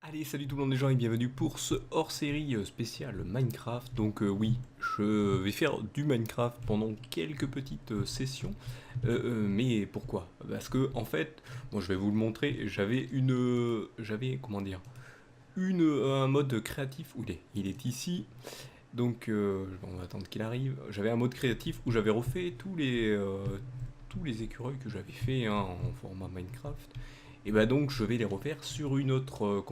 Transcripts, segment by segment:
Allez, salut tout le monde les gens et bienvenue pour ce hors-série spécial Minecraft. Donc oui, je vais faire du Minecraft pendant quelques petites sessions. Mais pourquoi? Parce que en fait, bon je vais vous le montrer, comment dire, un mode créatif où il est ici. Donc on va attendre qu'il arrive. J'avais un mode créatif où j'avais refait tous les écureuils que j'avais fait en format Minecraft. Et bah donc je vais les refaire sur une autre,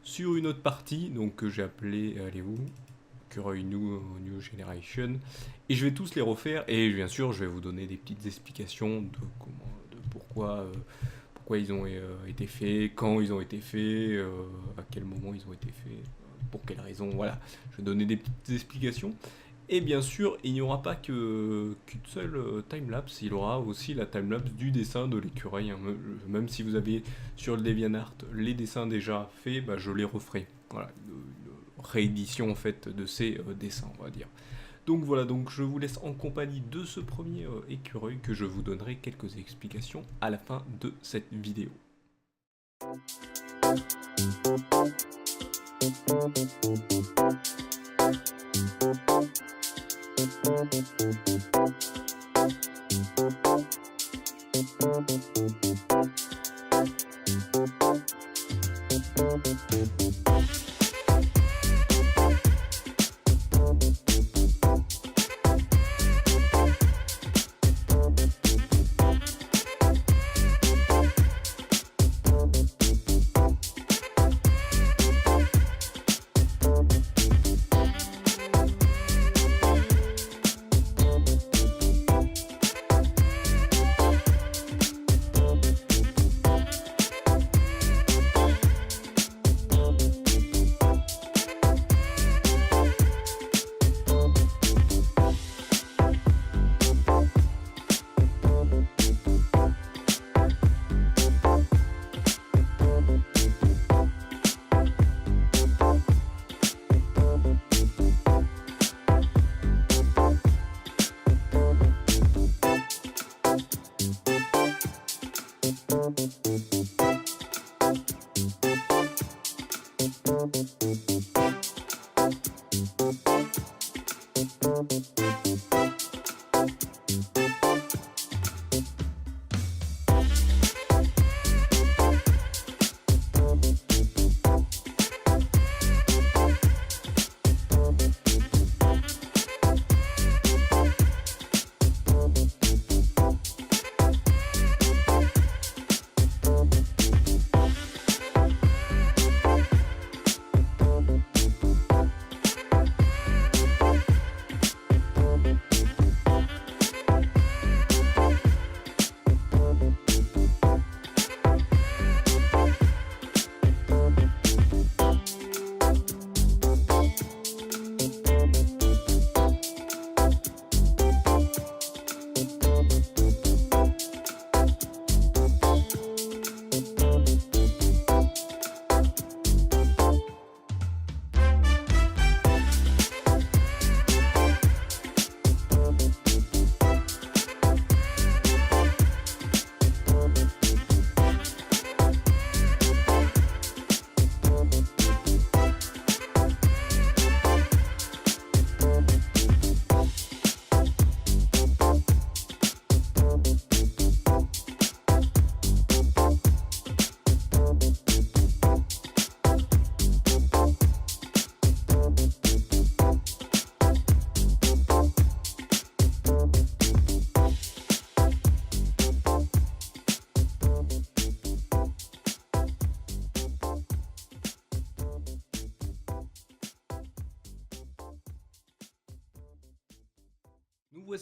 sur une autre partie, donc que j'ai appelé, elle est où? Écureuil New Generation. Et je vais tous les refaire et bien sûr je vais vous donner des petites explications de pourquoi ils ont été faits, quand ils ont été faits, à quel moment ils ont été faits, pour quelles raisons, voilà. Je vais donner des petites explications. Et bien sûr, il n'y aura pas qu'une seule timelapse, il y aura aussi la timelapse du dessin de l'écureuil, hein. Même si vous avez sur le DeviantArt les dessins déjà faits, bah, je les referai. Voilà, une réédition en fait de ces dessins, on va dire. Donc voilà, donc je vous laisse en compagnie de ce premier écureuil que je vous donnerai quelques explications à la fin de cette vidéo.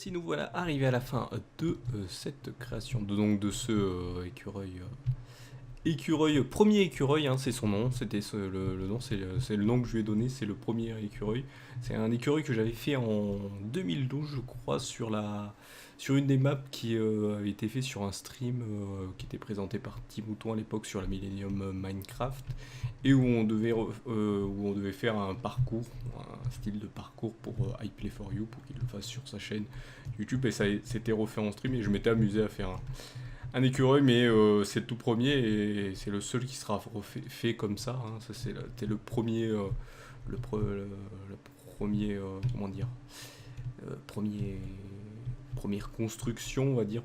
Nous voilà arrivés à la fin de cette création, de ce écureuil, premier écureuil, hein, c'est son nom, le nom, c'est le nom que je lui ai donné, c'est le premier écureuil. C'est un écureuil que j'avais fait en 2012, je crois, sur une des maps qui avait été fait sur un stream qui était présenté par Timouton à l'époque sur la Millennium Minecraft, et où on devait faire un parcours, un style de parcours pour iPlay4You, pour qu'il le fasse sur sa chaîne YouTube, et ça c'était refait en stream, et je m'étais amusé un écureuil, mais c'est le tout premier et c'est le seul qui sera fait comme ça, hein. Ça, c'était le premier, le premier, comment dire, premier, première construction, on va dire,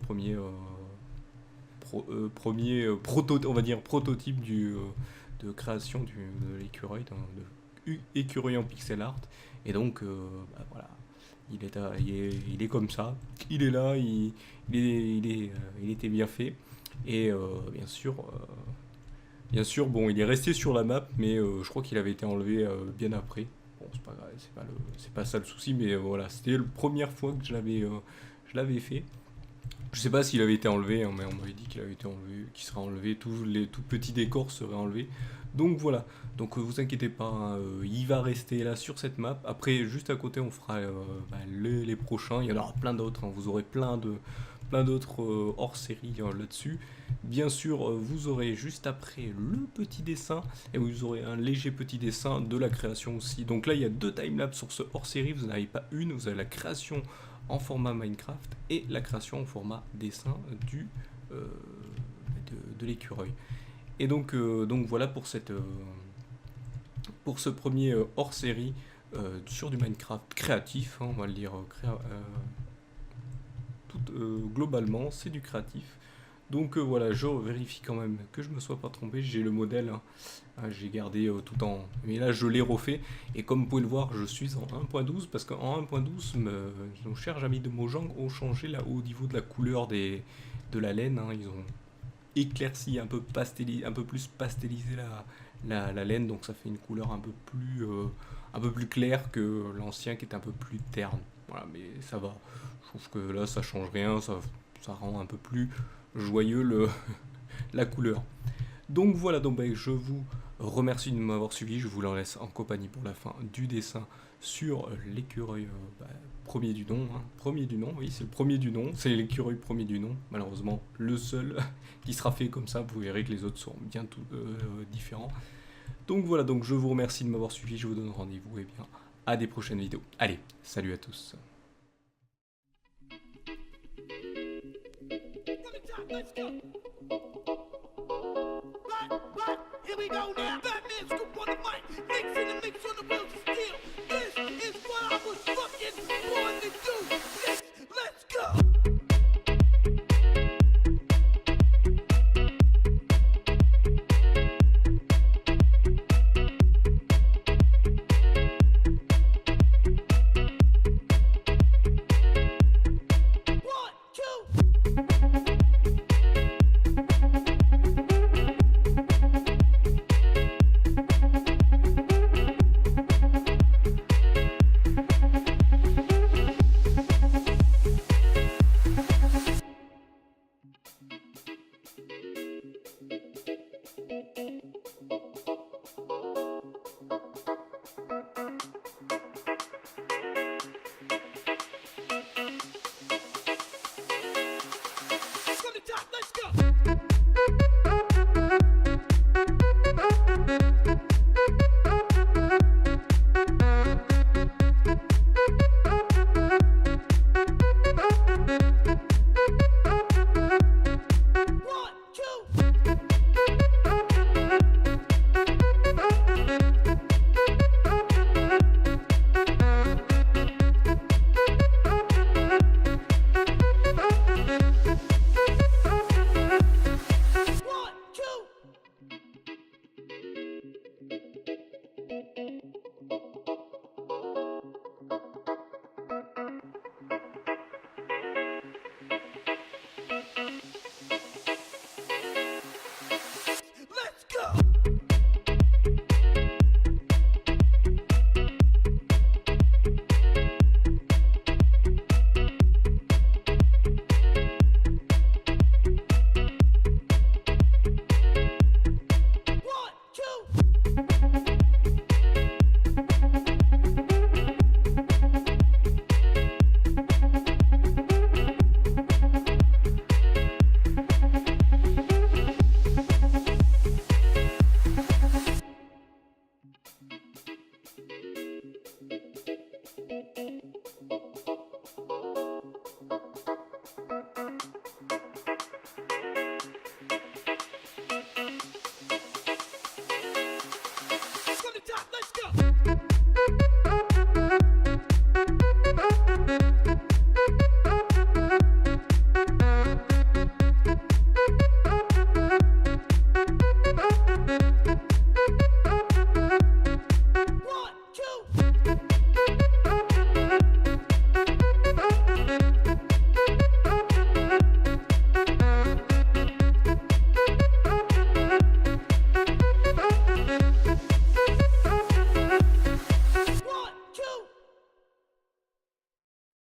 on va dire prototype de création de l'écureuil, de écureuil en pixel art. Et donc, bah, voilà, il est comme ça, il est là, il était bien fait. Et bien sûr, bon, il est resté sur la map, mais je crois qu'il avait été enlevé bien après. Bon, c'est pas grave, c'est pas ça le souci, mais voilà, c'était la première fois que je l'avais fait. Je sais pas s'il avait été enlevé, hein, mais on m'avait dit qu'il avait été enlevé, qu'il serait enlevé, tous les tout petits décors seraient enlevés. Donc voilà, donc vous inquiétez pas, hein, il va rester là sur cette map. Après, juste à côté, on fera bah, les prochains. Il y en aura plein d'autres, hein. Vous aurez plein d'autres hors-série là-dessus. Bien sûr, vous aurez juste après le petit dessin et vous aurez un léger petit dessin de la création aussi. Donc là, il y a deux timelapses sur ce hors-série. Vous n'avez pas une, vous avez la création en format Minecraft et la création en format dessin de l'écureuil. Et donc voilà pour pour ce premier hors-série sur du Minecraft créatif, hein, on va le dire globalement, c'est du créatif. Donc voilà, je vérifie quand même que je me sois pas trompé. J'ai le modèle, hein. J'ai gardé tout en... Mais là, je l'ai refait. Et comme vous pouvez le voir, je suis en 1.12 parce qu'en 1.12, nos chers amis de Mojang ont changé là au niveau de la couleur de la laine, hein. Ils ont éclairci, un peu plus pastelisé la laine, donc ça fait une couleur un peu plus claire que l'ancien qui est un peu plus terne. Voilà, mais ça va. Je trouve que là, ça change rien, ça rend un peu plus joyeux la couleur. Donc voilà, donc je vous remercie de m'avoir suivi. Je vous en laisse en compagnie pour la fin du dessin sur l'écureuil premier du nom, hein. Premier du nom, oui, c'est le premier du nom, c'est l'écureuil premier du nom, malheureusement le seul qui sera fait comme ça. Vous verrez que les autres sont bien tout différents. Donc voilà, donc je vous remercie de m'avoir suivi. Je vous donne rendez-vous et bien à des prochaines vidéos. Allez, salut à tous. Let's go. But, here we go now. Batman scoop on the mic, mixing the mix on the wheels of steel. This is what I was fucking born to do. Let's go.